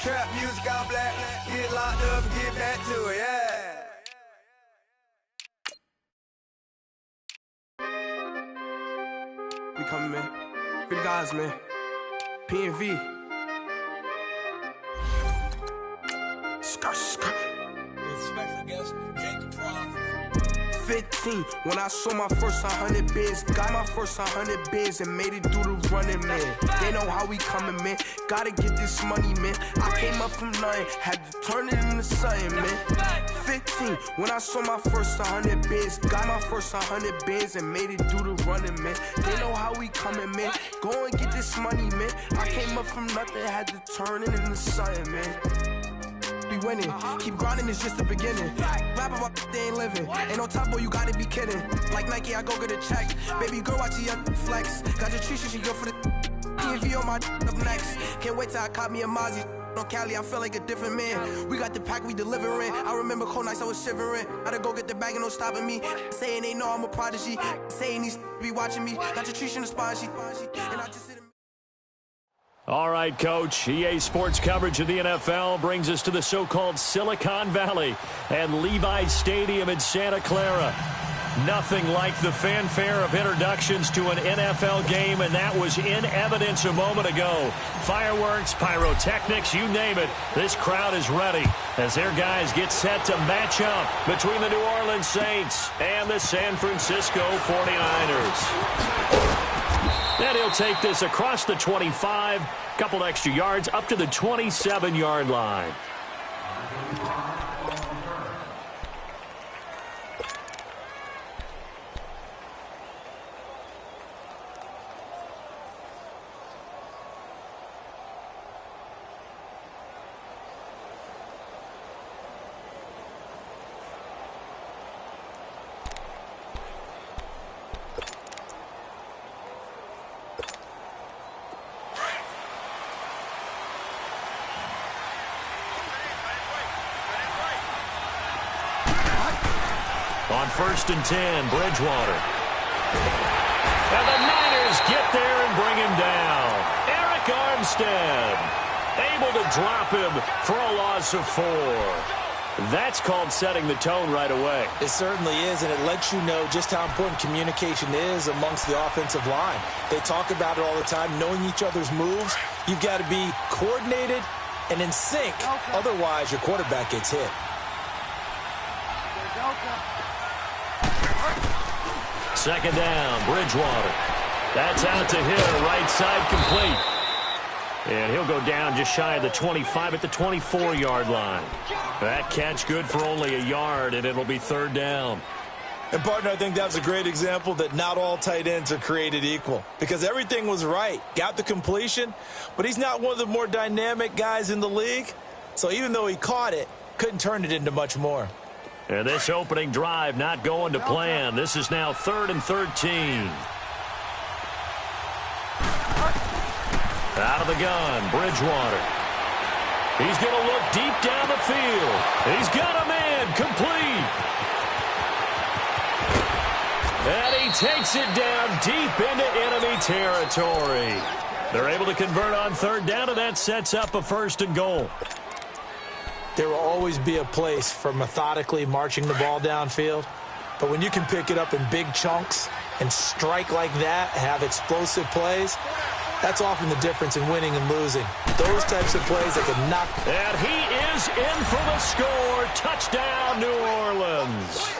Trap music all black. Get locked up and get back to it, yeah. We coming, man. For the guys, man. P&V. Skirt, skirt. With special guest, Jacob Croft. 15, when I saw my first 100 bids. Got my first 100 bids and made it through the running, man. They know how we coming, man. Gotta get this money, man. I came up from nothing, had to turn it into something, man. 15, when I saw my first 100 bids. Got my first 100 bids and made it through the running, man. They know how we coming, man. Go and get this money, man. I came up from nothing, had to turn it into something, man. Be winning, keep grinding, it's just the beginning. Rap about they ain't living. Ain't no top boy, you gotta be kidding. Like Nike, I go get a check. Baby girl, watch your flex. Got your tree, she go for the PNV on my up next. Can't wait till I caught me a Mozzie. On Cali, I feel like a different man. We got the pack, we delivering. I remember cold nights, I was shivering. Gotta go get the bag and no stopping me. Saying they know I'm a prodigy. Saying these be watching me. Got your tree in the spine, and I just sit. All right, Coach. EA Sports coverage of the NFL brings us to the so-called Silicon Valley and Levi's Stadium in Santa Clara. Nothing like the fanfare of introductions to an NFL game, and that was in evidence a moment ago. Fireworks, pyrotechnics, you name it. This crowd is ready as their guys get set to match up between the New Orleans Saints and the San Francisco 49ers. And he'll take this across the 25, couple extra yards up to the 27-yard line. On 1st and 10, Bridgewater. And the Niners get there and bring him down. Eric Armstead able to drop him for a loss of 4. That's called setting the tone right away. It certainly is, and it lets you know just how important communication is amongst the offensive line. They talk about it all the time, knowing each other's moves. You've got to be coordinated and in sync. Otherwise, your quarterback gets hit. Second down, Bridgewater. That's out to Hill, right side complete. And he'll go down just shy of the 25 at the 24-yard line. That catch good for only a yard, and it'll be 3rd down. And, partner, I think that was a great example that not all tight ends are created equal. Because everything was right. Got the completion, but he's not one of the more dynamic guys in the league. So even though he caught it, couldn't turn it into much more. And this opening drive not going to plan. This is now 3rd and 13. Out of the gun, Bridgewater. He's going to look deep down the field. He's got a man complete. And he takes it down deep into enemy territory. They're able to convert on 3rd down, and that sets up a 1st and goal. There will always be a place for methodically marching the ball downfield. But when you can pick it up in big chunks and strike like that, have explosive plays, that's often the difference in winning and losing. Those types of plays that can knock. And he is in for the score. Touchdown, New Orleans.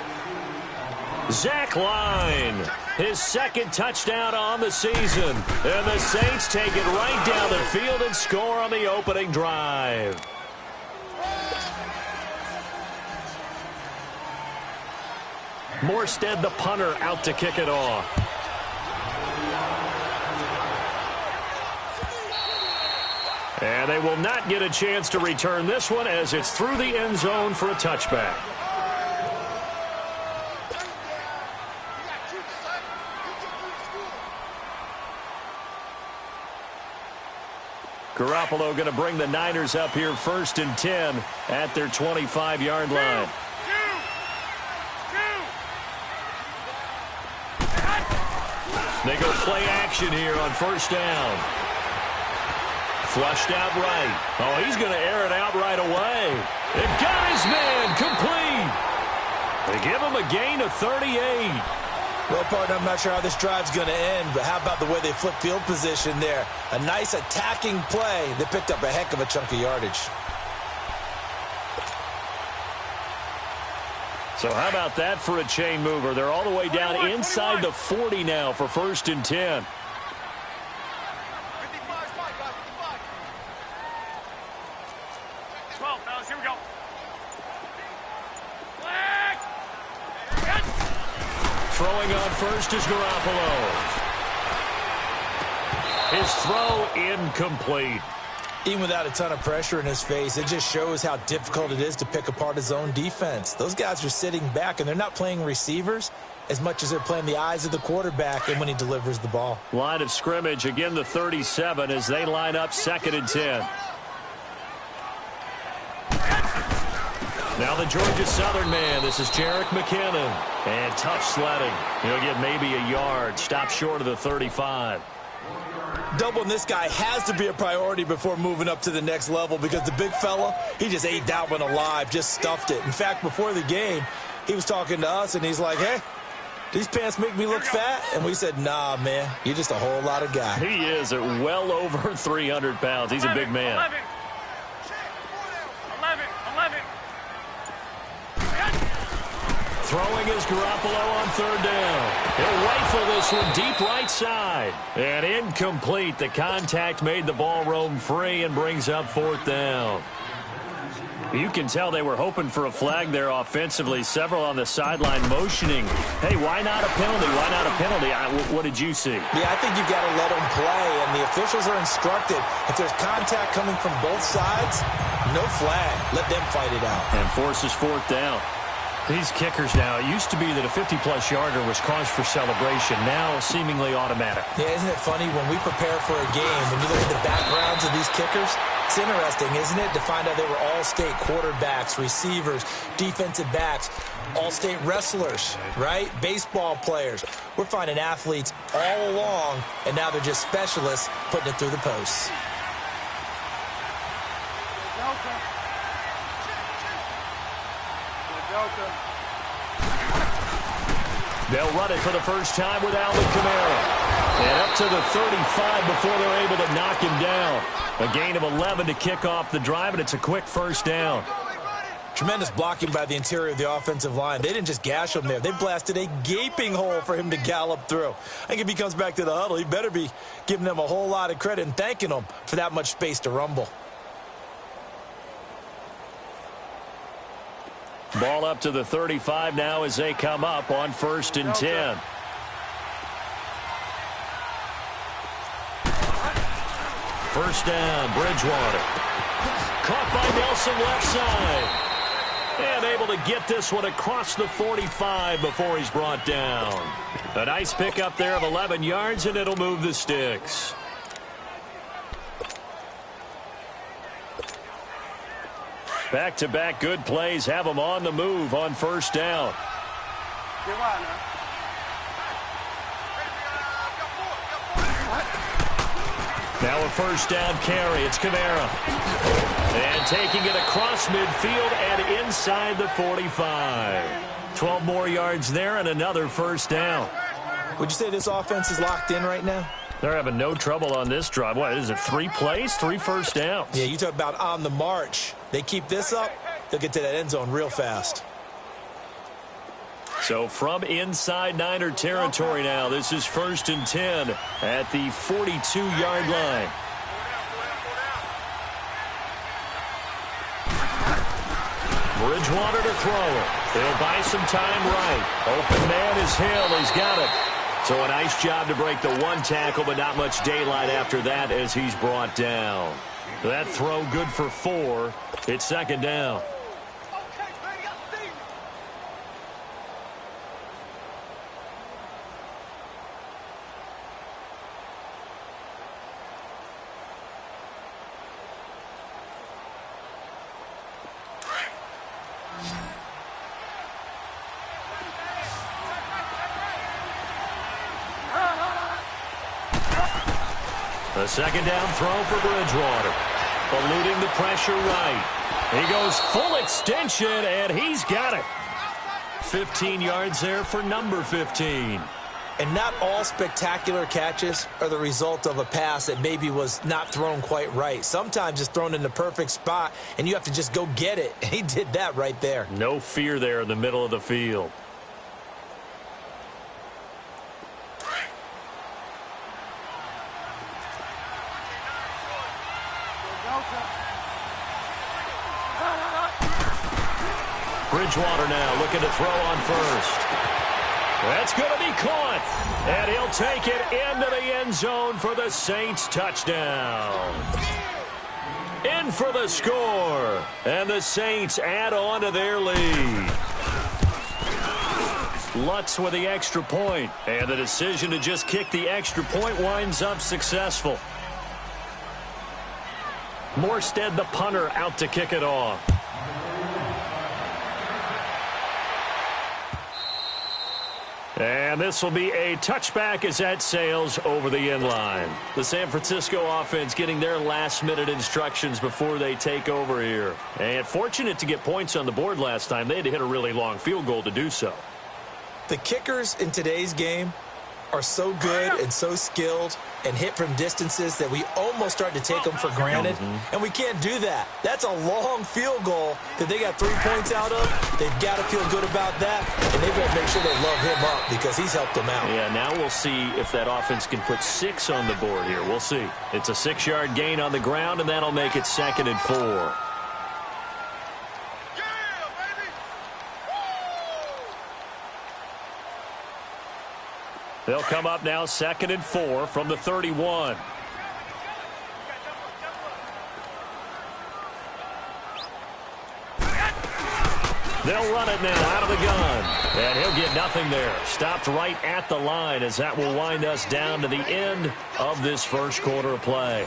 Zach Line, his 2nd touchdown on the season. And the Saints take it right down the field and score on the opening drive. Morstead, the punter, out to kick it off. And they will not get a chance to return this one as it's through the end zone for a touchback. Garoppolo going to bring the Niners up here 1st and 10 at their 25-yard line. They go play action here on 1st down. Flushed out right. Oh, he's going to air it out right away. It got his man complete. They give him a gain of 38. Well, partner, I'm not sure how this drive's going to end, but how about the way they flip field position there? A nice attacking play. They picked up a heck of a chunk of yardage. So how about that for a chain mover? They're all the way down inside the 40 now for 1st and 10. Throwing on first is Garoppolo. His throw incomplete. Even without a ton of pressure in his face, it just shows how difficult it is to pick apart his own defense. Those guys are sitting back, and they're not playing receivers as much as they're playing the eyes of the quarterback and when he delivers the ball. Line of scrimmage, again the 37 as they line up 2nd and 10. Now the Georgia Southern man. This is Jerick McKinnon. And tough sledding. He'll get maybe a yard. Stop short of the 35. Doubling this guy has to be a priority before moving up to the next level because the big fella, he just ate that one alive, just stuffed it. In fact, before the game, he was talking to us, and he's like, hey, these pants make me look fat? And we said, nah, man, you're just a whole lot of guy. He is at well over 300 pounds. He's a big man. 11. Throwing is Garoppolo on 3rd down. He'll rifle this one deep right side. And incomplete. The contact made the ball roam free and brings up 4th down. You can tell they were hoping for a flag there offensively. Several on the sideline motioning. Hey, why not a penalty? Why not a penalty? What did you see? Yeah, I think you've got to let them play, and the officials are instructed. If there's contact coming from both sides, no flag. Let them fight it out. And forces 4th down. These kickers now, it used to be that a 50-plus yarder was cause for celebration. Now seemingly automatic. Yeah, isn't it funny when we prepare for a game, when you look at the backgrounds of these kickers, it's interesting, isn't it, to find out they were all-state quarterbacks, receivers, defensive backs, all-state wrestlers, right? Baseball players. We're finding athletes all along, and now they're just specialists putting it through the posts. They'll run it for the first time with Alvin Kamara. And up to the 35 before they're able to knock him down. A gain of 11 to kick off the drive, and it's a quick 1st down. Tremendous blocking by the interior of the offensive line. They didn't just gash him there. They blasted a gaping hole for him to gallop through. I think if he comes back to the huddle, he better be giving them a whole lot of credit and thanking them for that much space to rumble. Ball up to the 35 now as they come up on 1st and 10. First down, Bridgewater. Caught by Nelson left side. And able to get this one across the 45 before he's brought down. A nice pickup there of 11 yards, and it'll move the sticks. Back-to-back good plays have them on the move on 1st down. Now a 1st down carry. It's Kamara. And taking it across midfield and inside the 45. 12 more yards there and another 1st down. Would you say this offense is locked in right now? They're having no trouble on this drive. What is it, 3 plays, 3 first downs? Yeah, you talk about on the march. They keep this up, they'll get to that end zone real fast. So from inside Niner territory now, this is 1st and 10 at the 42-yard line. Bridgewater to throw it. He'll buy some time right. Open man is Hill. He's got it. So a nice job to break the 1 tackle, but not much daylight after that as he's brought down. That throw good for 4. It's 2nd down. A second down throw for Bridgewater. Eluding the pressure right. He goes full extension, and he's got it. 15 yards there for number 15. And not all spectacular catches are the result of a pass that maybe was not thrown quite right. Sometimes it's thrown in the perfect spot, and you have to just go get it. And he did that right there. No fear there in the middle of the field. Bridgewater now looking to throw on first. That's going to be caught. And he'll take it into the end zone for the Saints touchdown. In for the score. And the Saints add on to their lead. Lutz with the extra point. And the decision to just kick the extra point winds up successful. Morstead, the punter, out to kick it off. And this will be a touchback as that sails over the end line. The San Francisco offense getting their last-minute instructions before they take over here. And fortunate to get points on the board last time. They had to hit a really long field goal to do so. The kickers in today's game are so good and so skilled and hit from distances that we almost start to take them for granted. And we can't do that. That's a long field goal that they got 3 points out of. They've got to feel good about that, and they've got to make sure they love him up because he's helped them out. Yeah, now we'll see if that offense can put 6 on the board here. We'll see. It's a 6-yard gain on the ground, and that'll make it 2nd and 4. They'll come up now 2nd and 4 from the 31. They'll run it now out of the gun. And he'll get nothing there. Stopped right at the line as that will wind us down to the end of this first quarter of play.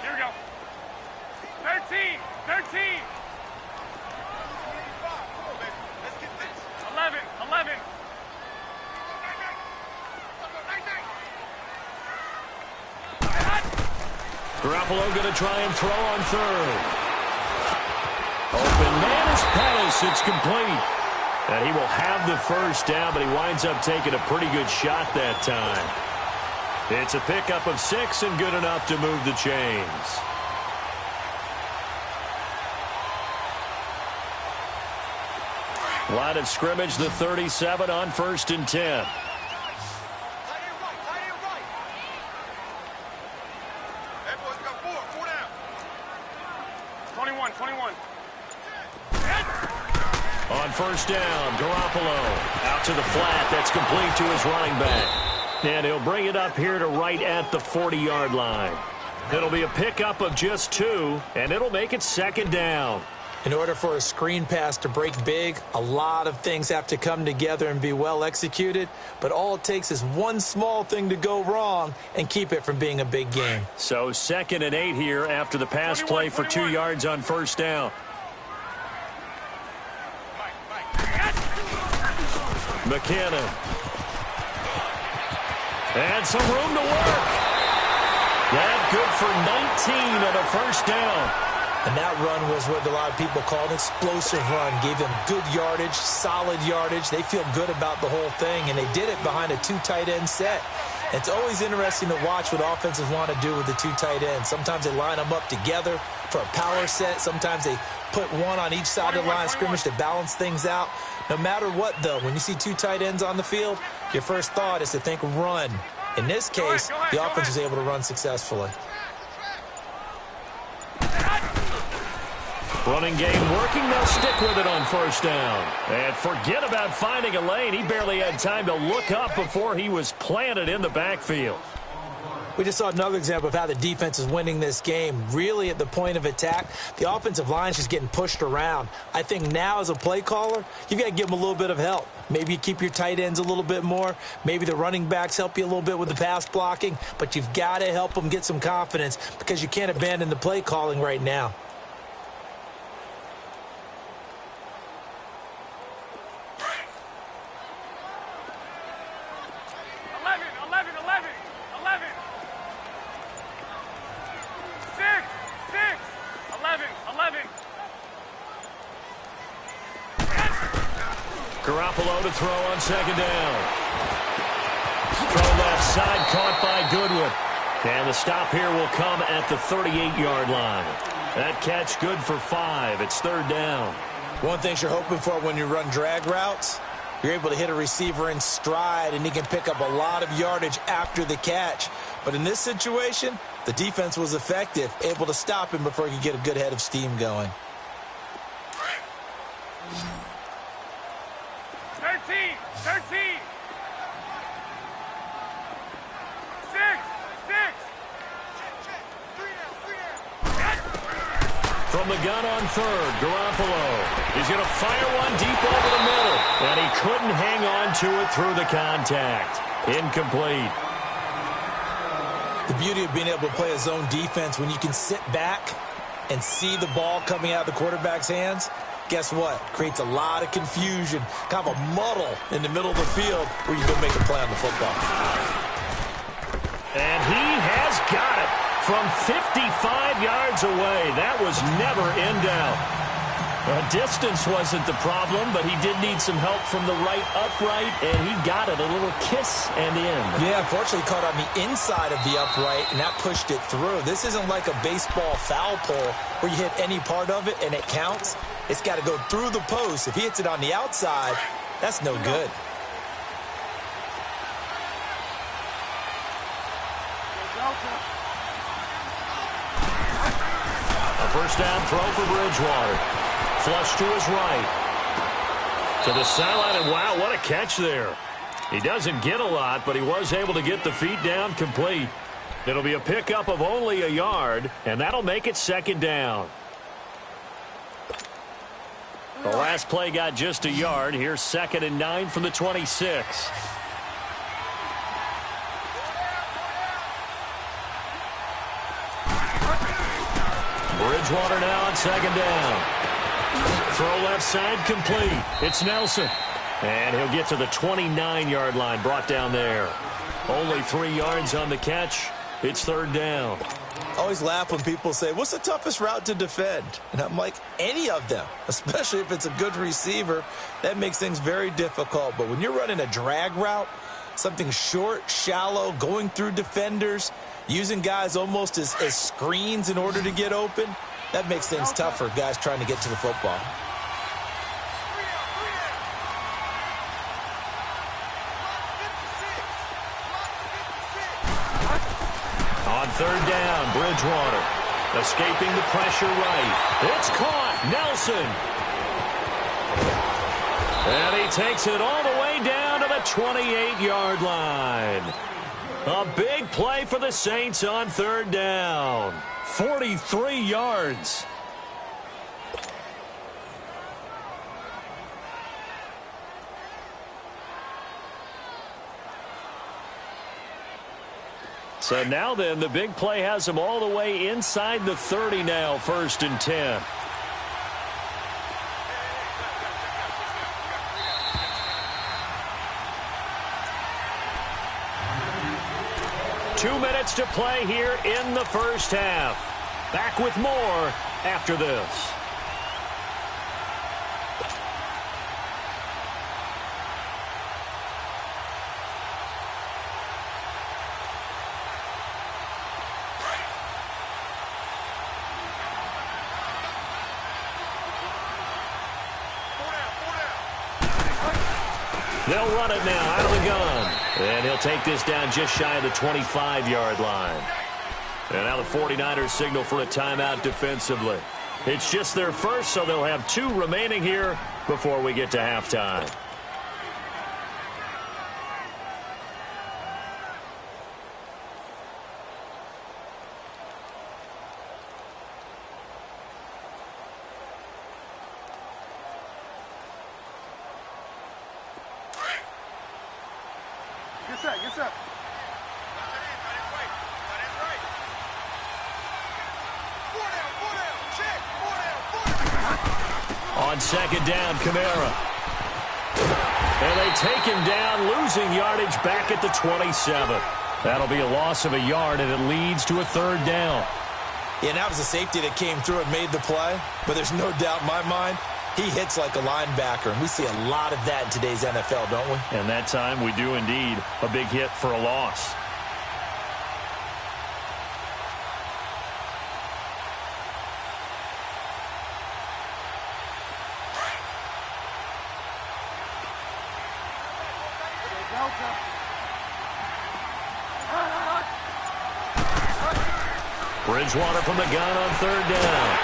Here we go. 13. 11. Garoppolo going to try and throw on third. Open man is Pettis. It's complete. And he will have the first down, but he winds up taking a pretty good shot that time. It's a pickup of 6 and good enough to move the chains. Line of scrimmage, the 37 on 1st and 10. On first down, Garoppolo out to the flat. That's complete to his running back. And he'll bring it up here to right at the 40-yard line. It'll be a pickup of just 2, and it'll make it 2nd down. In order for a screen pass to break big, a lot of things have to come together and be well executed. But all it takes is one small thing to go wrong and keep it from being a big game. So 2nd and 8 here after the pass play for 2 yards on first down. McKinnon. And some room to work. That good for 19 on a first down. And that run was what a lot of people call an explosive run. Gave them good yardage, solid yardage. They feel good about the whole thing, and they did it behind a 2 tight end set. It's always interesting to watch what offenses want to do with the 2 tight ends. Sometimes they line them up together for a power set. Sometimes they put one on each side of the line of scrimmage to balance things out. No matter what, though, when you see 2 tight ends on the field, your first thought is to think run. In this case, the offense was able to run successfully. Running game working. They'll stick with it on first down. And forget about finding a lane. He barely had time to look up before he was planted in the backfield. We just saw another example of how the defense is winning this game. Really, at the point of attack, the offensive line is just getting pushed around. I think now, as a play caller, you've got to give them a little bit of help. Maybe you keep your tight ends a little bit more. Maybe the running backs help you a little bit with the pass blocking. But you've got to help them get some confidence because you can't abandon the play calling right now. Garoppolo to throw on second down. Throw left side, caught by Goodwin. And the stop here will come at the 38-yard line. That catch good for 5. It's third down. One thing you're hoping for when you run drag routes, you're able to hit a receiver in stride, and he can pick up a lot of yardage after the catch. But in this situation, the defense was effective, able to stop him before he could get a good head of steam going. 13. 6. From the gun on third, Garoppolo. He's going to fire one deep over the middle. And he couldn't hang on to it through the contact. Incomplete. The beauty of being able to play a zone defense when you can sit back and see the ball coming out of the quarterback's hands, guess what? Creates a lot of confusion, kind of a muddle in the middle of the field where you go make a play on the football. And he has got it from 55 yards away. That was never in doubt. Distance wasn't the problem, but he did need some help from the right upright, and he got it. A little kiss and in. Yeah, unfortunately caught on the inside of the upright, and that pushed it through. This isn't like a baseball foul pole where you hit any part of it and it counts. It's got to go through the post. If he hits it on the outside, that's no good. A first down throw for Bridgewater. Flush to his right. To the sideline, and wow, what a catch there. He doesn't get a lot, but he was able to get the feet down complete. It'll be a pickup of only a yard, and that'll make it second down. The last play got just a yard. Here's 2nd and 9 from the 26. Bridgewater now on second down. Throw left side complete. It's Nelson. And he'll get to the 29-yard line, brought down there. Only 3 yards on the catch. It's third down. I always laugh when people say, what's the toughest route to defend? And I'm like, any of them, especially if it's a good receiver. That makes things very difficult. But when you're running a drag route, something short, shallow, going through defenders, using guys almost as screens in order to get open, that makes things tough for guys trying to get to the football. On third down, Bridgewater escaping the pressure right. It's caught. Nelson. And he takes it all the way down to the 28-yard line. A big play for the Saints on third down. 43 yards. So now then, the big play has him all the way inside the 30 now, 1st and 10. Two minutes to play here in the first half. Back with more after this. They'll run it now out of the gun. And he'll take this down just shy of the 25-yard line. And now the 49ers signal for a timeout defensively. It's just their first, so they'll have 2 remaining here before we get to halftime. Yes, sir. Yes, sir. On second down, Kamara. And they take him down, losing yardage back at the 27. That'll be a loss of a yard, and it leads to a third down. Yeah, and that was a safety that came through and made the play. But there's no doubt in my mind, he hits like a linebacker. And we see a lot of that in today's NFL, don't we? And that time we do indeed. A big hit for a loss. Bridgewater from the gun on third down.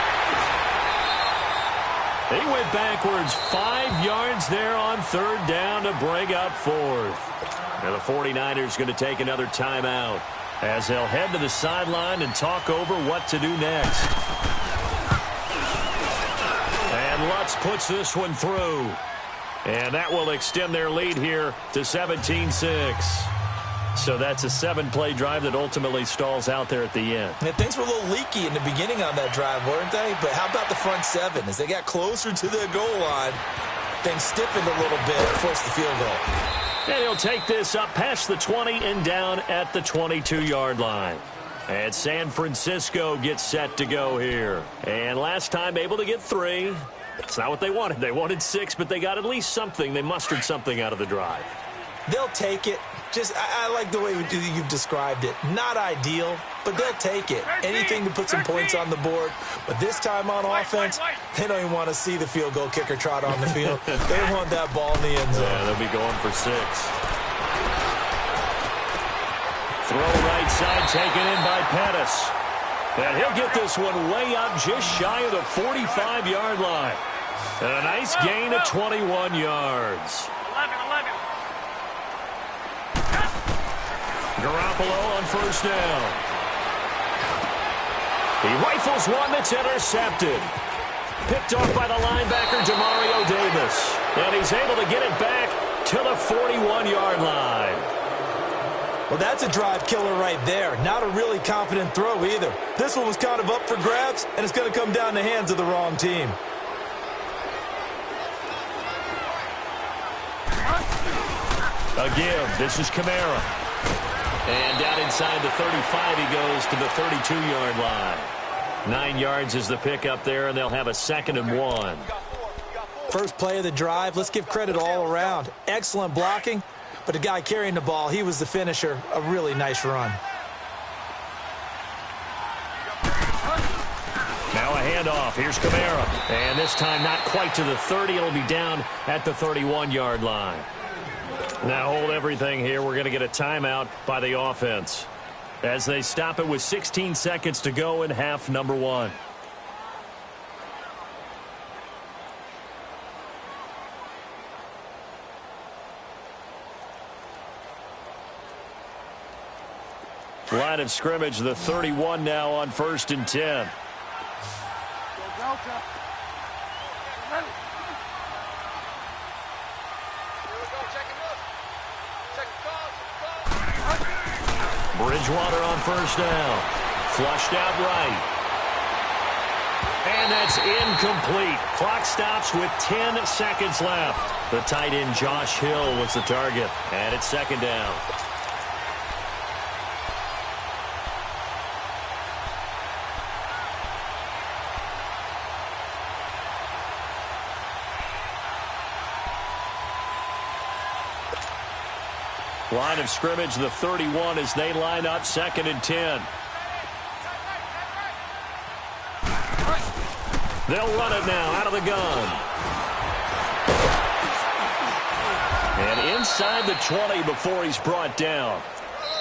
He went backwards 5 yards there on third down to bring up fourth. Now the 49ers going to take another timeout as they'll head to the sideline and talk over what to do next. And Lutz puts this one through. And that will extend their lead here to 17-6. So that's a 7-play drive that ultimately stalls out there at the end. And things were a little leaky in the beginning on that drive, weren't they? But how about the front seven? As they got closer to the goal line, things stiffened a little bit and forced the field goal. And he'll take this up past the 20 and down at the 22-yard line. And San Francisco gets set to go here. And last time able to get 3. It's not what they wanted. They wanted 6, but they got at least something. They mustered something out of the drive. They'll take it. I like the way you've described it. Not ideal, but they'll take it. Anything to put some points on the board. But this time on offense, they don't even want to see the field goal kicker trot on the field. They want that ball in the end zone. Yeah, they'll be going for 6. Throw right side taken in by Pettis. And he'll get this one way up just shy of the 45-yard line. And a nice gain of 21 yards. 11. Garoppolo on first down. He rifles one that's intercepted. Picked off by the linebacker, Demario Davis. And he's able to get it back to the 41-yard line. Well, that's a drive killer right there. Not a really confident throw either. This one was kind of up for grabs, and it's going to come down the hands of the wrong team. A give. This is Kamara. And down inside the 35, he goes to the 32-yard line. 9 yards is the pickup there, and they'll have a 2nd and 1. First play of the drive, let's give credit all around. Excellent blocking, but the guy carrying the ball, he was the finisher. A really nice run. Now a handoff. Here's Kamara. And this time not quite to the 30. It'll be down at the 31-yard line. Now hold everything here. We're going to get a timeout by the offense as they stop it with 16 seconds to go in half number 1. Line of scrimmage, the 31 now on 1st and 10. Bridgewater on first down. Flushed out right. And that's incomplete. Clock stops with 10 seconds left. The tight end Josh Hill was the target. And it's 2nd down. Line of scrimmage, the 31 as they line up 2nd and 10. They'll run it now out of the gun. And inside the 20 before he's brought down.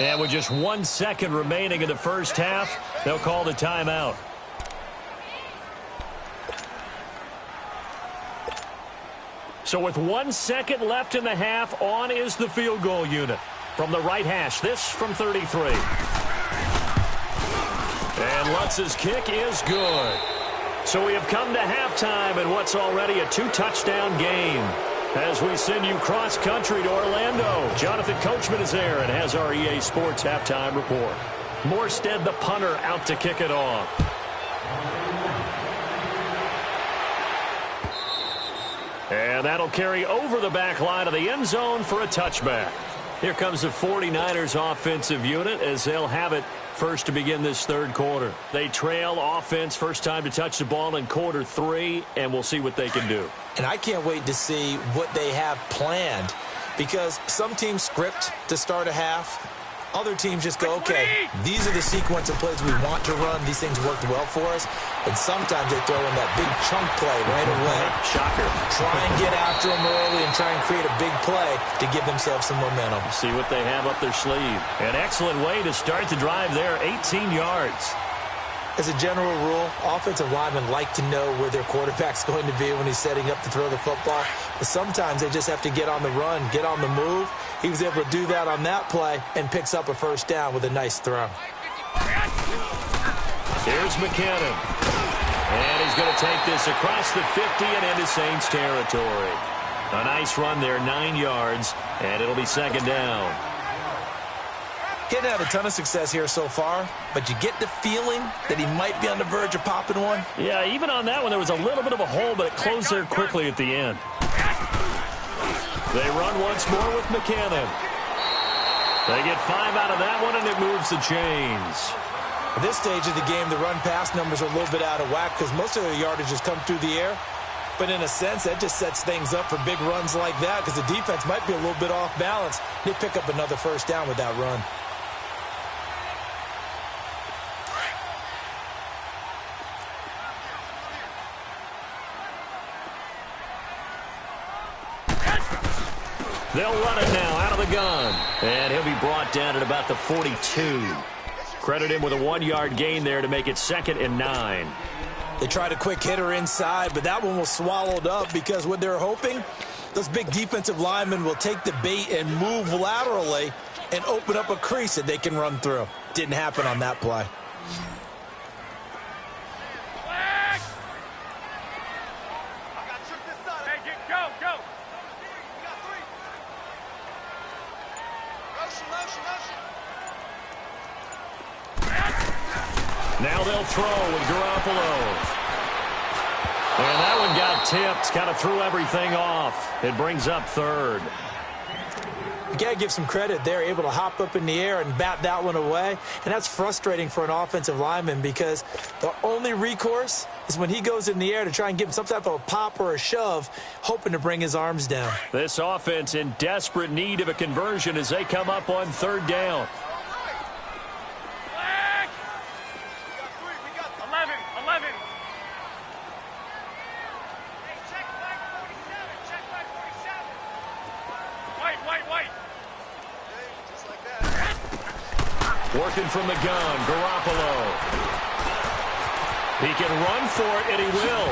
And with just 1 second remaining in the first half, they'll call the timeout. So with 1 second left in the half, on is the field goal unit. From the right hash, this from 33. And Lutz's kick is good. So we have come to halftime in what's already a 2-touchdown game. As we send you cross-country to Orlando, Jonathan Coachman is there and has our EA Sports halftime report. Morstead, the punter, out to kick it off. And that'll carry over the back line of the end zone for a touchback. Here comes the 49ers offensive unit as they'll have it first to begin this third quarter. They trail offense, first time to touch the ball in quarter 3, and we'll see what they can do. And I can't wait to see what they have planned, because some teams script to start a half. Other teams just go, okay, these are the sequence of plays we want to run. These things worked well for us. And sometimes they throw in that big chunk play right away. Shocker. Try and get after them early and try and create a big play to give themselves some momentum. See what they have up their sleeve. An excellent way to start the drive there, 18 yards. As a general rule, offensive linemen like to know where their quarterback's going to be when he's setting up to throw the football. But sometimes they just have to get on the run, get on the move. He was able to do that on that play and picks up a first down with a nice throw. Here's McKinnon. And he's going to take this across the 50 and into Saints territory. A nice run there, 9 yards, and it'll be second down. He hadn't had a ton of success here so far, but you get the feeling that he might be on the verge of popping one. Yeah, even on that one, there was a little bit of a hole, but it closed there quickly at the end. They run once more with McKinnon. They get 5 out of that one, and it moves the chains. At this stage of the game, the run-pass numbers are a little bit out of whack because most of their yardage has come through the air. But in a sense, that just sets things up for big runs like that because the defense might be a little bit off balance. They pick up another first down with that run. They'll run it now out of the gun. And he'll be brought down at about the 42. Credit him with a 1-yard gain there to make it 2nd and 9. They tried a quick hitter inside, but that one was swallowed up because what they're hoping, those big defensive linemen will take the bait and move laterally and open up a crease that they can run through. Didn't happen on that play. Now they'll throw with Garoppolo. And that one got tipped, kind of threw everything off. It brings up 3rd. You got to give some credit. They're able to hop up in the air and bat that one away. And that's frustrating for an offensive lineman because the only recourse is when he goes in the air to try and give him some type of a pop or a shove, hoping to bring his arms down. This offense in desperate need of a conversion as they come up on 3rd down. Working from the gun, Garoppolo. He can run for it, and he will.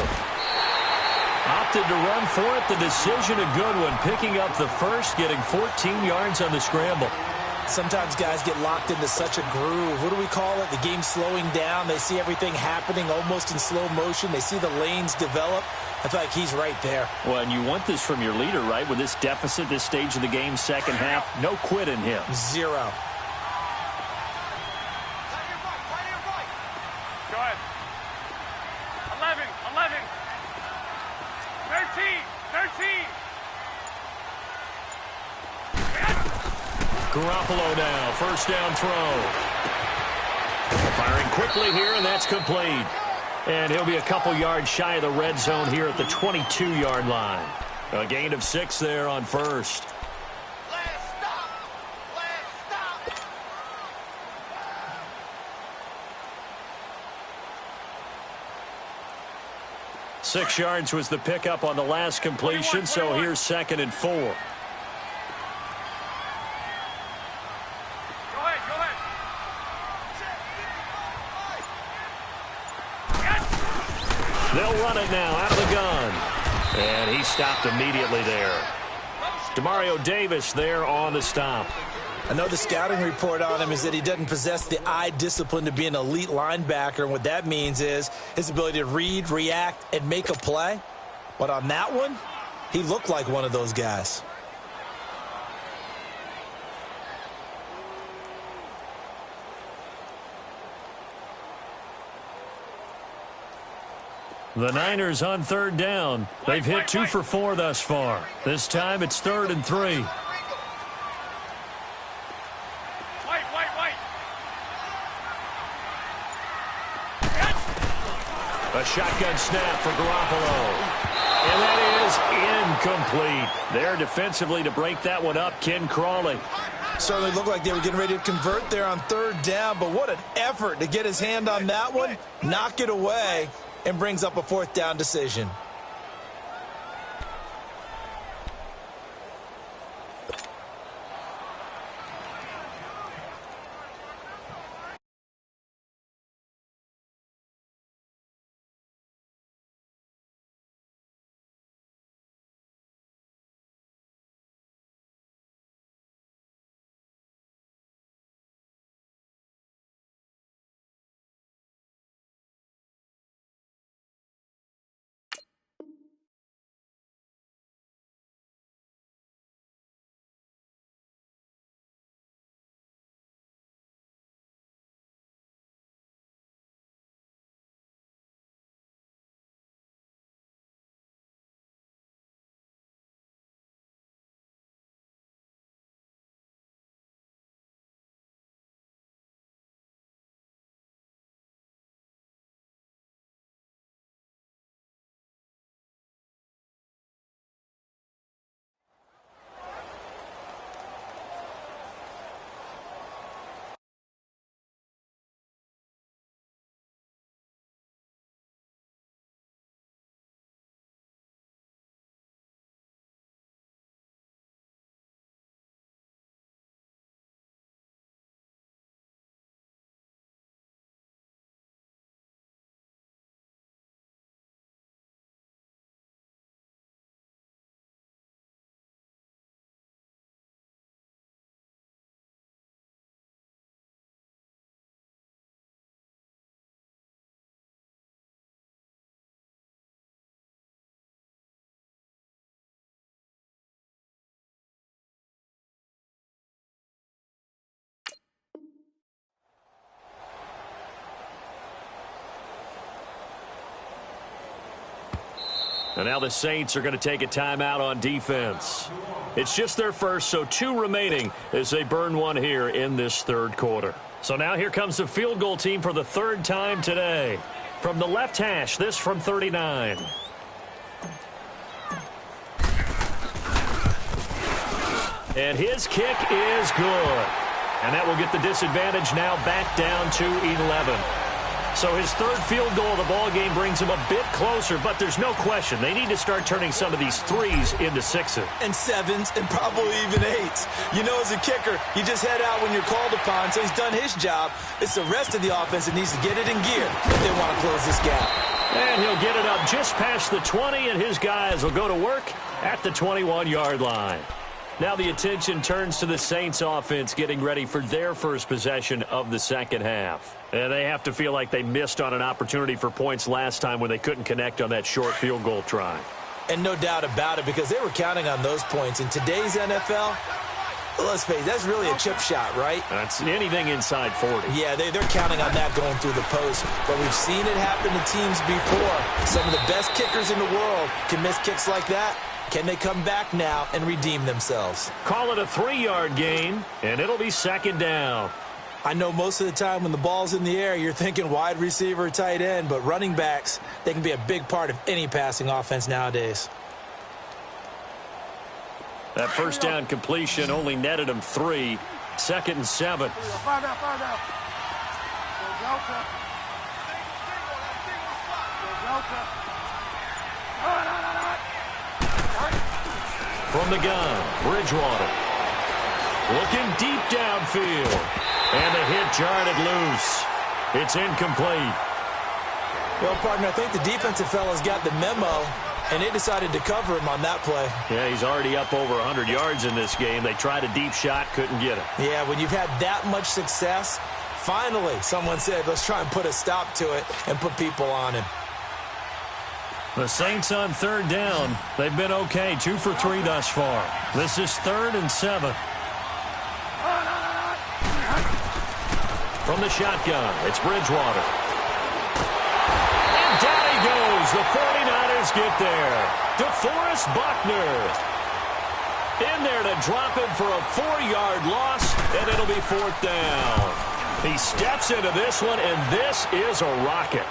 Opted to run for it. The decision a good one. Picking up the first, getting 14 yards on the scramble. Sometimes guys get locked into such a groove. What do we call it? The game's slowing down. They see everything happening almost in slow motion. They see the lanes develop. I feel like he's right there. Well, and you want this from your leader, right? With this deficit, this stage of the game, second half, no quit in him. 0. Garoppolo now, first down throw. Firing quickly here, and that's complete. And he'll be a couple yards shy of the red zone here at the 22-yard line. A gain of 6 there on first. Last stop. 6 yards was the pickup on the last completion, so here's 2nd and 4. They'll run it now out of the gun. And he stopped immediately there. Demario Davis there on the stop. I know the scouting report on him is that he doesn't possess the eye discipline to be an elite linebacker. And what that means is his ability to read, react, and make a play. But on that one, He looked like one of those guys. The Niners on third down. They've hit 2 for 4 thus far. This time it's 3rd and 3. A shotgun snap for Garoppolo. And that is incomplete. There defensively to break that one up, Ken Crawley. Certainly looked like they were getting ready to convert there on 3rd down, but what an effort to get his hand on that one, knock it away, and brings up a 4th down decision. And now the Saints are going to take a timeout on defense. It's just their first, so 2 remaining as they burn one here in this 3rd quarter. So now here comes the field goal team for the 3rd time today. From the left hash, this from 39. And his kick is good. And that will get the disadvantage now back down to 11. So his 3rd field goal of the ball game brings him a bit closer, but there's no question they need to start turning some of these 3s into 6s. And 7s and probably even 8s. You know, as a kicker, you just head out when you're called upon, so he's done his job. It's the rest of the offense that needs to get it in gear if they want to close this gap. And he'll get it up just past the 20, and his guys will go to work at the 21-yard line. Now the attention turns to the Saints offense getting ready for their first possession of the 2nd half. And they have to feel like they missed on an opportunity for points last time when they couldn't connect on that short field goal try. And no doubt about it, because they were counting on those points. In today's NFL, let's face it, that's really a chip shot, right? That's anything inside 40. Yeah, they're counting on that going through the post. But we've seen it happen to teams before. Some of the best kickers in the world can miss kicks like that. Can they come back now and redeem themselves? Call it a 3-yard gain, and it'll be 2nd down. I know most of the time when the ball's in the air, you're thinking wide receiver, tight end, but running backs, they can be a big part of any passing offense nowadays. That 1st down completion only netted him 3. 2nd and 7. From the gun, Bridgewater. Looking deep downfield. And the hit jarred it loose. It's incomplete. Well, partner, I think the defensive fellas got the memo, and they decided to cover him on that play. Yeah, he's already up over 100 yards in this game. They tried a deep shot, couldn't get it. Yeah, when you've had that much success, finally someone said, let's try and put a stop to it and put people on him. The Saints on third down. They've been okay, 2 for 3 thus far. This is 3rd and 7. From the shotgun, it's Bridgewater. And down he goes. The 49ers get there. DeForest Buckner in there to drop him for a 4-yard loss, and it'll be 4th down. He steps into this one, and this is a rocket.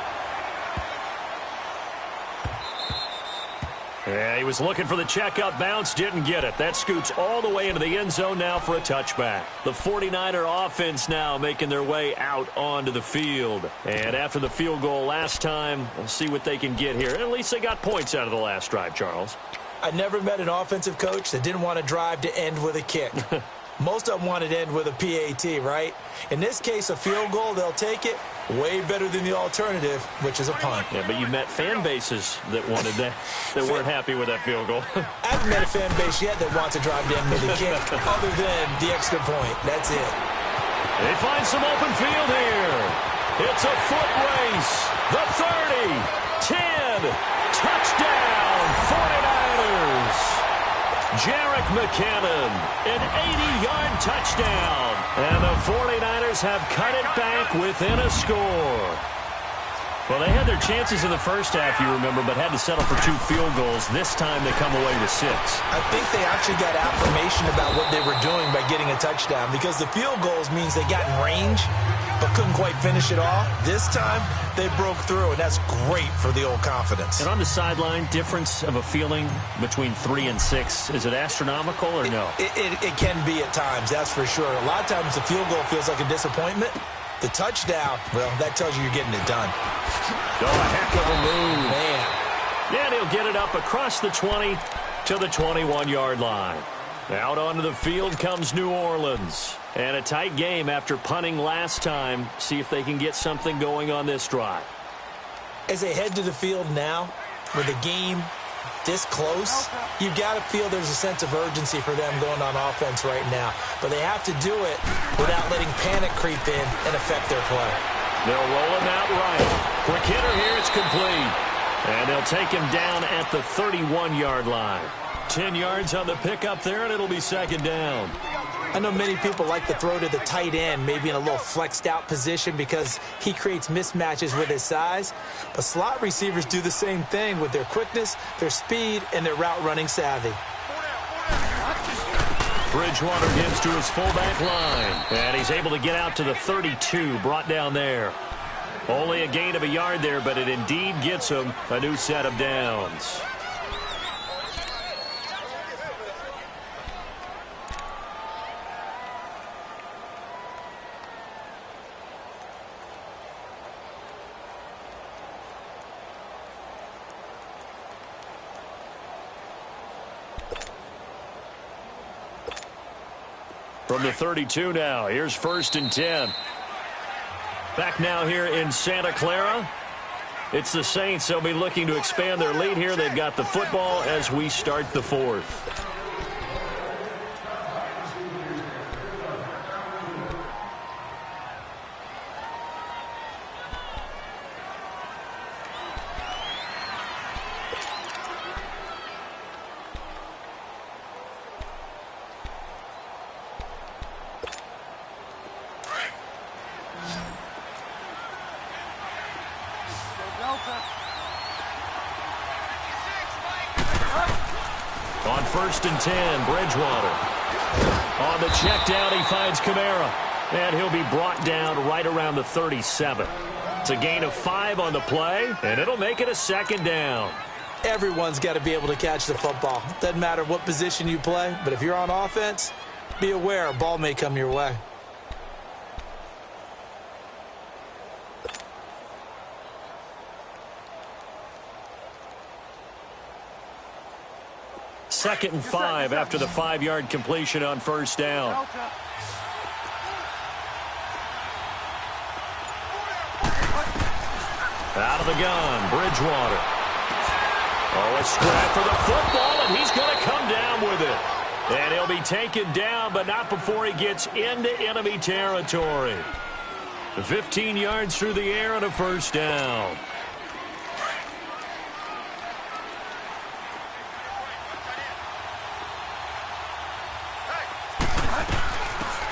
Yeah, he was looking for the checkup bounce, didn't get it. That scoots all the way into the end zone now for a touchback. The 49er offense now making their way out onto the field. And after the field goal last time, we'll see what they can get here. At least they got points out of the last drive, Charles. I never met an offensive coach that didn't want to drive to end with a kick. Most of them wanted to end with a PAT, right? In this case, a field goal, they'll take it. Way better than the alternative, which is a punt. Yeah, but you met fan bases that wanted that, that weren't happy with that field goal. I haven't met a fan base yet that wants to drive down with a kick, other than the extra point. That's it. They find some open field here. It's a foot race. The 30, 10, touchdown, 49ers. Jarek McCannon, an 80-yard touchdown. And the 49ers have cut it back within a score. Well, they had their chances in the first half, you remember, but had to settle for 2 field goals. This time they come away with 6. I think they actually got affirmation about what they were doing by getting a touchdown, because the field goals means they got in range but couldn't quite finish it off. This time, they broke through, and that's great for the old confidence. And on the sideline, difference of a feeling between 3 and 6, is it astronomical or no? It can be at times, that's for sure. A lot of times the field goal feels like a disappointment. The touchdown, well, that tells you you're getting it done. Oh, a heck of a move. Man. And he'll get it up across the 20 to the 21-yard line. Out onto the field comes New Orleans. And a tight game after punting last time. See if they can get something going on this drive. As they head to the field now, with the game this close, you've got to feel there's a sense of urgency for them going on offense right now. But they have to do it without letting panic creep in and affect their play. They'll roll him out right. Quick hitter here, it's complete. And they'll take him down at the 31-yard line. 10 yards on the pickup there, and it'll be 2nd down. I know many people like to throw to the tight end, maybe in a little flexed out position because he creates mismatches with his size. But slot receivers do the same thing with their quickness, their speed, and their route running savvy. Bridgewater gets to his fullback line, and he's able to get out to the 32, brought down there. Only a gain of a yard there, but it indeed gets him a new set of downs. From the 32 now, here's 1st and 10. Back now here in Santa Clara. It's the Saints. They'll be looking to expand their lead here. They've got the football as we start the 4th. On 1st and 10, Bridgewater. On the check down, he finds Kamara. And he'll be brought down right around the 37. It's a gain of 5 on the play, and it'll make it a 2nd down. Everyone's got to be able to catch the football. Doesn't matter what position you play, but if you're on offense, be aware a ball may come your way. Second and 5 after the 5-yard completion on 1st down. Out of the gun, Bridgewater. Oh, a scrap for the football, and he's going to come down with it. And he'll be taken down, but not before he gets into enemy territory. 15 yards through the air and a 1st down.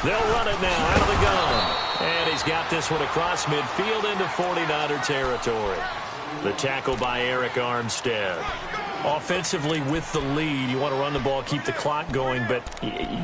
They'll run it now out of the gun. And he's got this one across midfield into 49er territory. The tackle by Eric Armstead. Offensively with the lead, you want to run the ball, keep the clock going, but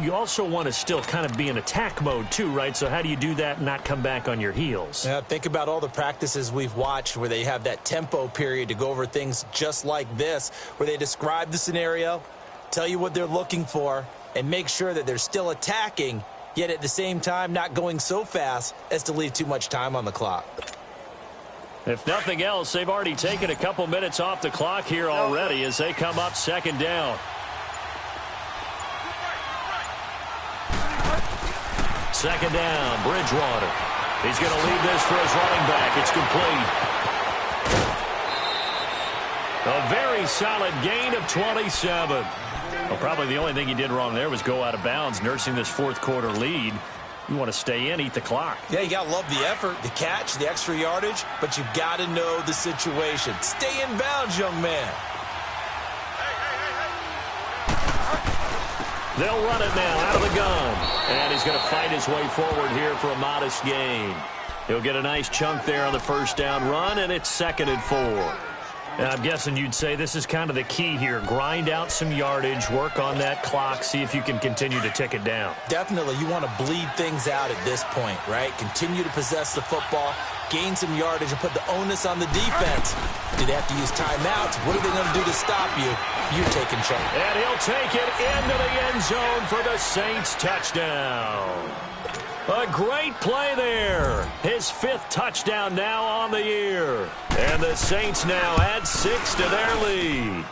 you also want to still kind of be in attack mode too, right? So how do you do that and not come back on your heels? Yeah, think about all the practices we've watched where they have that tempo period to go over things just like this, where they describe the scenario, tell you what they're looking for, and make sure that they're still attacking, yet at the same time not going so fast as to leave too much time on the clock. If nothing else, they've already taken a couple minutes off the clock here already as they come up second down. Second down, Bridgewater. He's going to lead this for his running back. It's complete. A very solid gain of 27. Well, probably the only thing he did wrong there was go out of bounds, nursing this fourth quarter lead. You want to stay in, eat the clock. Yeah, you got to love the effort, the catch, the extra yardage, but you've got to know the situation. Stay in bounds, young man. They'll run it now out of the gun. And he's going to fight his way forward here for a modest gain. He'll get a nice chunk there on the first down run, and it's 2nd and 4. And I'm guessing you'd say this is kind of the key here. Grind out some yardage, work on that clock, see if you can continue to tick it down. Definitely. You want to bleed things out at this point, right? Continue to possess the football, gain some yardage, and put the onus on the defense. Do they have to use timeouts? What are they going to do to stop you? You're taking charge. And he'll take it into the end zone for the Saints touchdown. A great play there. His 5th touchdown now on the year. And the Saints now add 6 to their lead.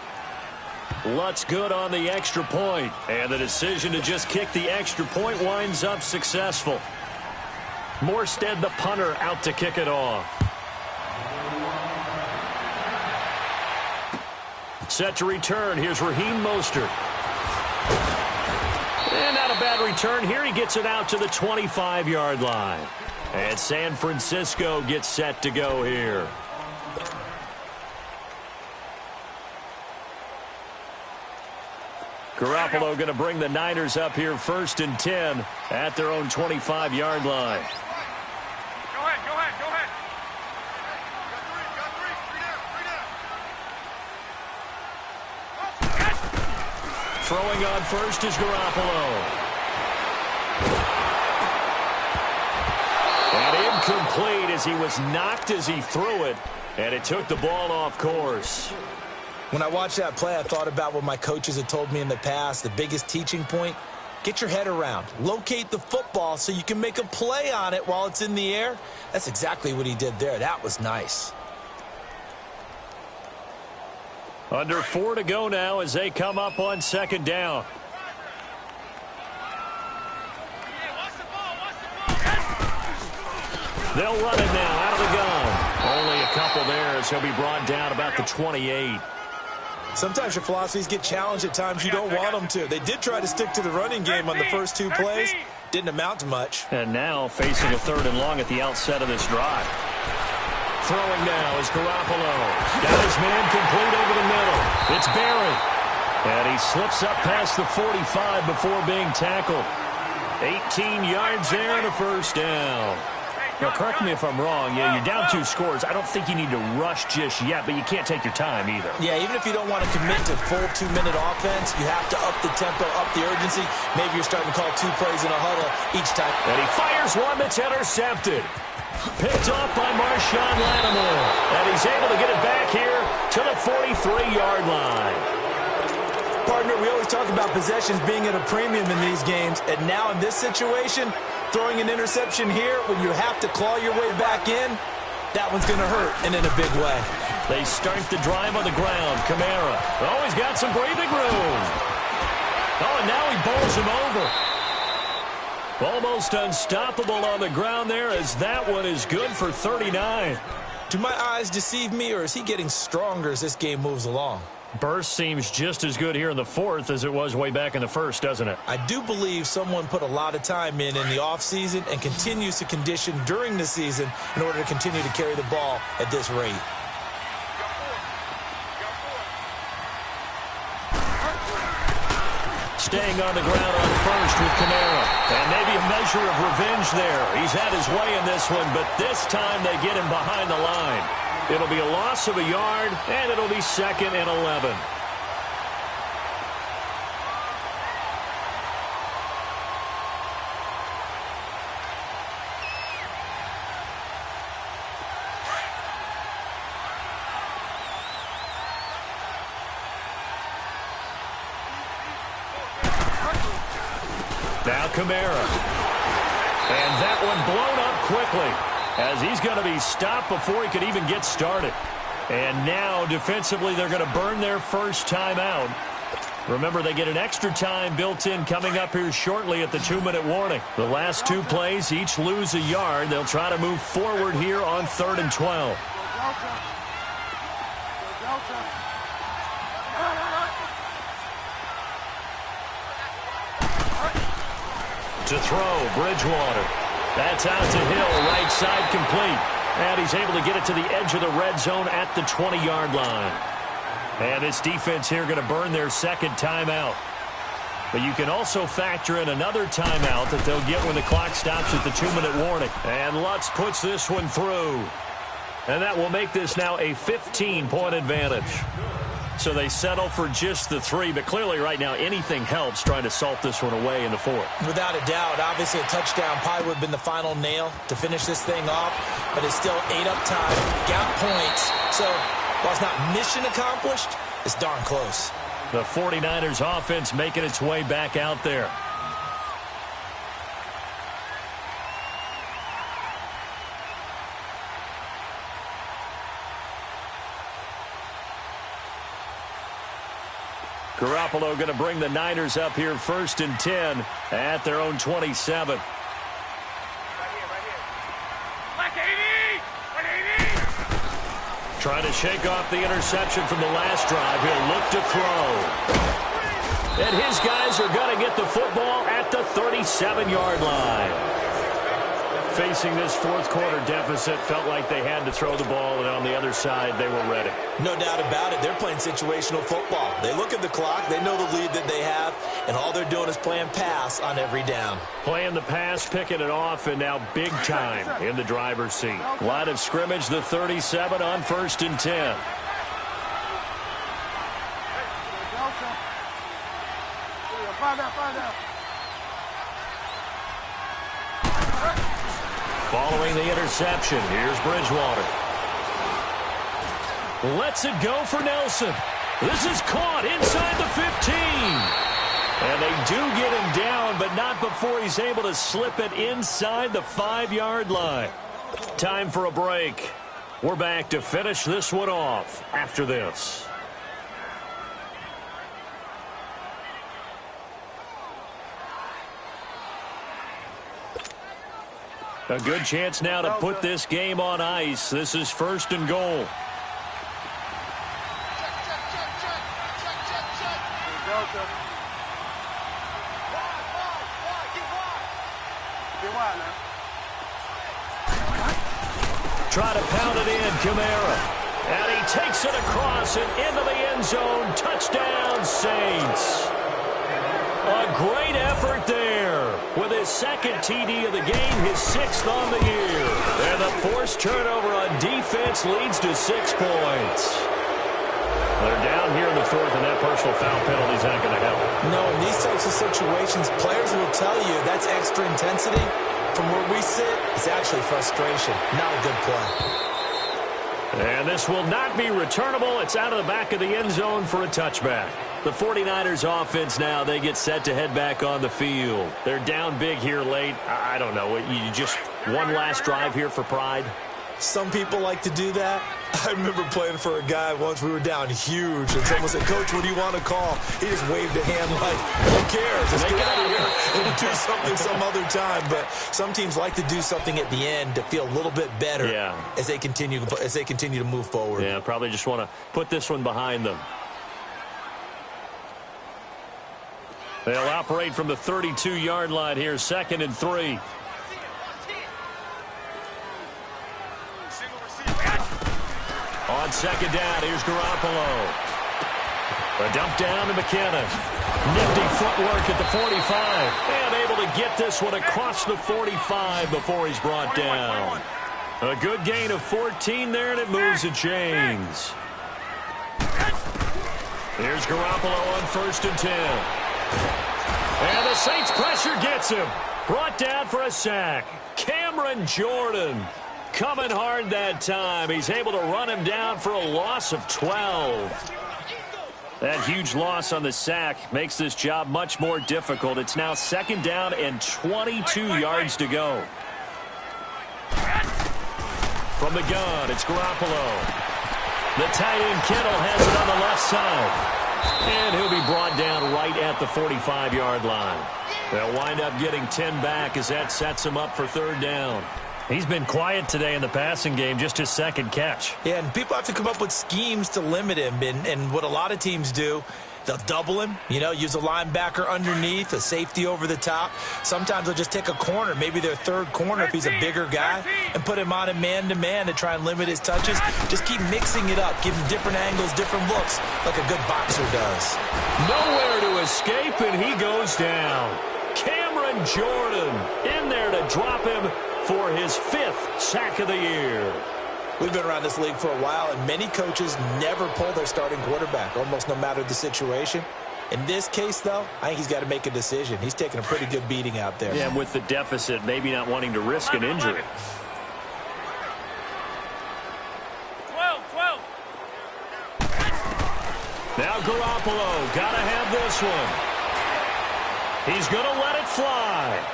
Lutz good on the extra point. And the decision to just kick the extra point winds up successful. Morstead, the punter, out to kick it off. Set to return. Here's Raheem Mostert. And not a bad return here. He gets it out to the 25-yard line. And San Francisco gets set to go here. Garoppolo going to bring the Niners up here 1st and 10 at their own 25-yard line. Go ahead. Throwing on first is Garoppolo. And incomplete as he was knocked as he threw it. And it took the ball off course. When I watched that play, I thought about what my coaches had told me in the past. The biggest teaching point, get your head around. Locate the football so you can make a play on it while it's in the air. That's exactly what he did there. That was nice. Under 4 to go now as they come up on 2nd down. They'll run it now out of the gun. Only a couple there as he'll be brought down about the 28. Sometimes your philosophies get challenged at times you don't want them to. They did try to stick to the running game on the first 2 plays. Didn't amount to much. And now facing a 3rd and long at the outset of this drive. Throwing now is Garoppolo. Got his man complete over the middle. It's Barry. And he slips up past the 45 before being tackled. 18 yards there and a first down. Now, correct me if I'm wrong. Yeah, you're down 2 scores. I don't think you need to rush just yet, but you can't take your time either. Yeah, even if you don't want to commit to full 2-minute offense, you have to up the tempo, up the urgency. Maybe you're starting to call 2 plays in a huddle each time. And he fires one that's intercepted. Picked off by Marshawn Lattimore. And he's able to get it back here to the 43-yard line. Partner, we always talk about possessions being at a premium in these games. And now in this situation, throwing an interception here when you have to claw your way back in, that one's going to hurt, and in a big way. They start the drive on the ground. Kamara. Oh, he's got some breathing room. Oh, and now he bowls him over. Almost unstoppable on the ground there as that one is good for 39. Do my eyes deceive me, or is he getting stronger as this game moves along? Burst seems just as good here in the 4th as it was way back in the 1st, doesn't it? I do believe someone put a lot of time in the offseason and continues to condition during the season in order to continue to carry the ball at this rate. staying on the ground on first with Kamara. And maybe a measure of revenge there. He's had his way in this one, but this time they get him behind the line. It'll be a loss of a yard, and it'll be 2nd and 11. Now Kamara. And that one blown up quickly as he's going to be stopped before he could even get started. And now defensively they're going to burn their first timeout. Remember, they get an extra time built in coming up here shortly at the 2-minute warning. The last 2 plays each lose a yard. They'll try to move forward here on 3rd and 12. To throw, Bridgewater. That's out to Hill, right side complete. And he's able to get it to the edge of the red zone at the 20-yard line. And this defense here going to burn their second timeout. But you can also factor in another timeout that they'll get when the clock stops at the 2-minute warning. And Lutz puts this one through. And that will make this now a 15-point advantage. So they settle for just the 3, but clearly right now anything helps trying to salt this one away in the 4th. Without a doubt, obviously a touchdown probably would have been the final nail to finish this thing off, but it's still 8 up time, got points. So while it's not mission accomplished, it's darn close. The 49ers offense making its way back out there. Garoppolo going to bring the Niners up here 1st and 10 at their own 27. Trying to shake off the interception from the last drive. He'll look to throw. And his guys are going to get the football at the 37-yard line. Facing this 4th quarter deficit, felt like they had to throw the ball, and on the other side, they were ready. No doubt about it. They're playing situational football. They look at the clock, they know the lead that they have, and all they're doing is playing pass on every down. Playing the pass, picking it off, and now big time in the driver's seat. Line of scrimmage, the 37 on 1st and 10. Following the interception, here's Bridgewater. Lets it go for Nelson. This is caught inside the 15. And they do get him down, but not before he's able to slip it inside the 5-yard line. Time for a break. We're back to finish this one off after this. A good chance now to put this game on ice. This is 1st and goal. Try to pound it in, Kamara. And he takes it across and into the end zone. Touchdown, Saints. A great effort there with his 2nd TD of the game, his 6th on the year. And the forced turnover on defense leads to 6 points. They're down here in the 4th, and that personal foul penalty is not going to help. No, in these types of situations, players will tell you that's extra intensity. From where we sit, it's actually frustration, not a good play. And this will not be returnable. It's out of the back of the end zone for a touchback. The 49ers offense now, they get set to head back on the field. They're down big here late. I don't know. You just one last drive here for pride? Some people like to do that. I remember playing for a guy once. We were down huge, and someone said, "Coach, what do you want to call?" He just waved a hand like, "Who cares? Let's get out of here and do something some other time." But some teams like to do something at the end to feel a little bit better as they continue to move forward. Yeah, probably just want to put this one behind them. They'll operate from the 32-yard line here, 2nd and 3. On 2nd down, here's Garoppolo. A dump down to McKinnon. Nifty footwork at the 45. And able to get this one across the 45 before he's brought down. A good gain of 14 there, and it moves the chains. Here's Garoppolo on 1st and 10. And the Saints pressure gets him. Brought down for a sack. Cameron Jordan coming hard that time. He's able to run him down for a loss of 12. That huge loss on the sack makes this job much more difficult. It's now 2nd down and 22 yards to go. From the gun, it's Garoppolo. The tight end Kittle has it on the left side. And he'll be brought down right at the 45-yard line. They'll wind up getting 10 back as that sets him up for 3rd down. He's been quiet today in the passing game, just his 2nd catch. Yeah, and people have to come up with schemes to limit him. And what a lot of teams do, they'll double him, use a linebacker underneath, a safety over the top. Sometimes they'll just take a corner, maybe their 3rd corner if he's a bigger guy, and put him on a man-to-man to try and limit his touches. Just keep mixing it up, give him different angles, different looks, like a good boxer does. Nowhere to escape, and he goes down. Cameron Jordan in there to drop him for his 5th sack of the year. We've been around this league for a while, and many coaches never pull their starting quarterback, almost no matter the situation. In this case, though, I think he's got to make a decision. He's taking a pretty good beating out there. Yeah, and with the deficit, maybe not wanting to risk an injury. 12. Now Garoppolo, got to have this one. He's going to let it fly.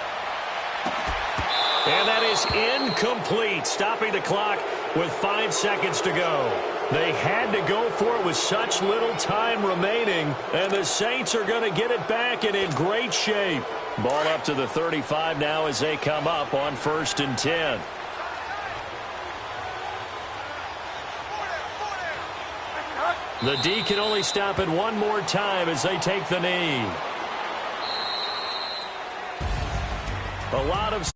And that is incomplete, stopping the clock with 5 seconds to go. They had to go for it with such little time remaining, and the Saints are going to get it back and in great shape. Ball up to the 35 now as they come up on 1st and 10. The D can only stop it one more time as they take the knee. A lot of